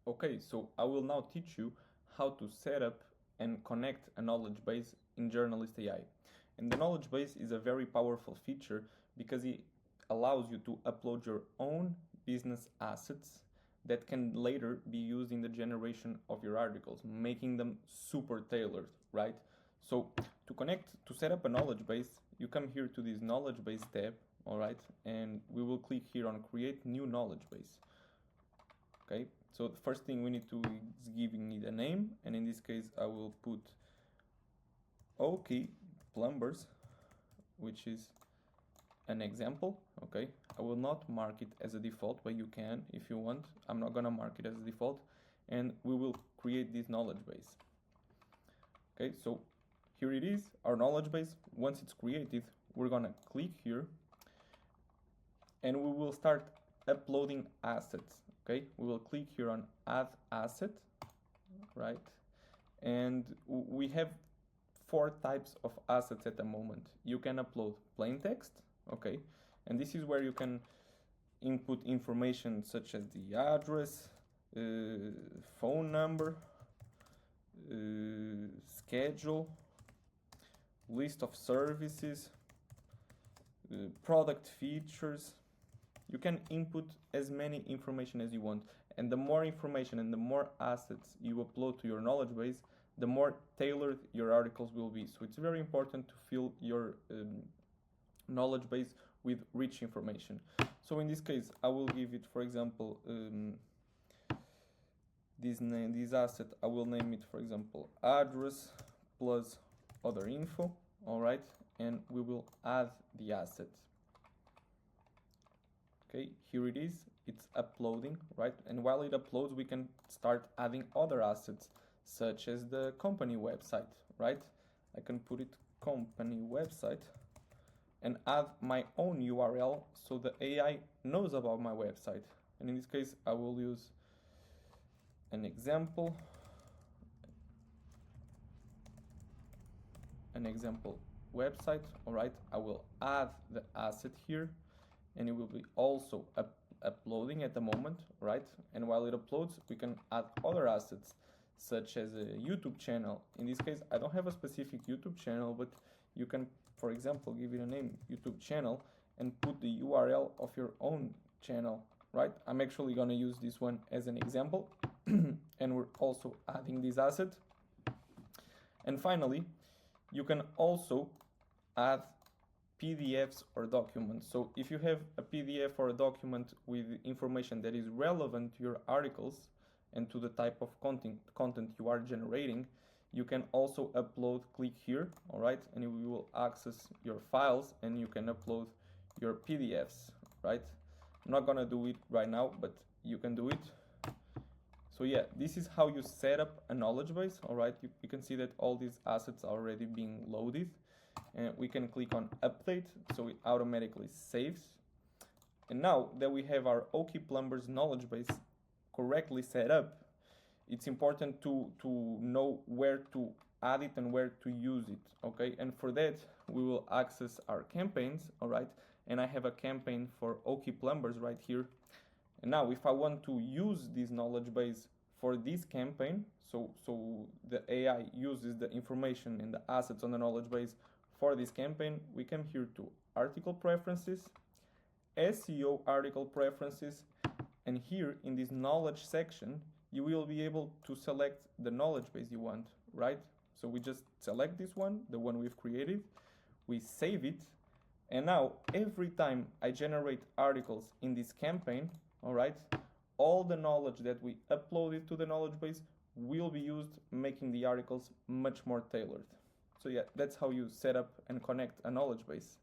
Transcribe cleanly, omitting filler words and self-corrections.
Okay, so I will now teach you how to set up and connect a knowledge base in Journalist AI. And the knowledge base is a very powerful feature because it allows you to upload your own business assets that can later be used in the generation of your articles, making them super tailored, right? So to set up a knowledge base, you come here to this knowledge base tab, all right? And we will click here on create new knowledge base. Okay, so the first thing we need to is giving it a name, and in this case I will put OK Plumbers, which is an example. Okay, I will not mark it as a default, but you can if you want. I'm not gonna mark it as a default, and we will create this knowledge base. Okay, so here it is, our knowledge base. Once it's created, we're gonna click here and we will start uploading assets. Okay, we will click here on add asset, right? And we have 4 types of assets at the moment. You can upload plain text, okay, and this is where you can input information such as the address, phone number, schedule, list of services, product features. You can input as many information as you want, and the more information and the more assets you upload to your knowledge base, the more tailored your articles will be. So it's very important to fill your knowledge base with rich information. So in this case, I will give it, for example, this asset, I will name it, for example, address plus other info, all right, and we will add the asset. Okay, here it is, it's uploading, right? And while it uploads, we can start adding other assets, such as the company website, right? I can put it company website and add my own URL so the AI knows about my website. And in this case, I will use an example website, all right? I will add the asset here, and it will be also uploading at the moment, right? And while it uploads, we can add other assets, such as a YouTube channel. In this case, I don't have a specific YouTube channel, but you can, for example, give it a name, YouTube channel, and put the URL of your own channel, right? I'm actually gonna use this one as an example, and we're also adding this asset. And finally, you can also add PDFs or documents. So if you have a PDF or a document with information that is relevant to your articles and to the type of content you are generating, you can also upload, click here, all right, and we will access your files and you can upload your PDFs, right? I'm not gonna do it right now, but you can do it. So yeah, this is how you set up a knowledge base, all right? You can see that all these assets are already being loaded. And we can click on update, so it automatically saves. And now that we have our OK Plumbers knowledge base correctly set up, it's important to know where to add it and where to use it, okay? And for that, we will access our campaigns, all right? And I have a campaign for OK Plumbers right here. And now if I want to use this knowledge base for this campaign, so the AI uses the information and the assets on the knowledge base for this campaign, we come here to article preferences, SEO article preferences, and here in this knowledge section, you will be able to select the knowledge base you want, right? So we just select this one, the one we've created, we save it, and now every time I generate articles in this campaign, all right, all the knowledge that we uploaded to the knowledge base will be used, making the articles much more tailored. So yeah, that's how you set up and connect a knowledge base.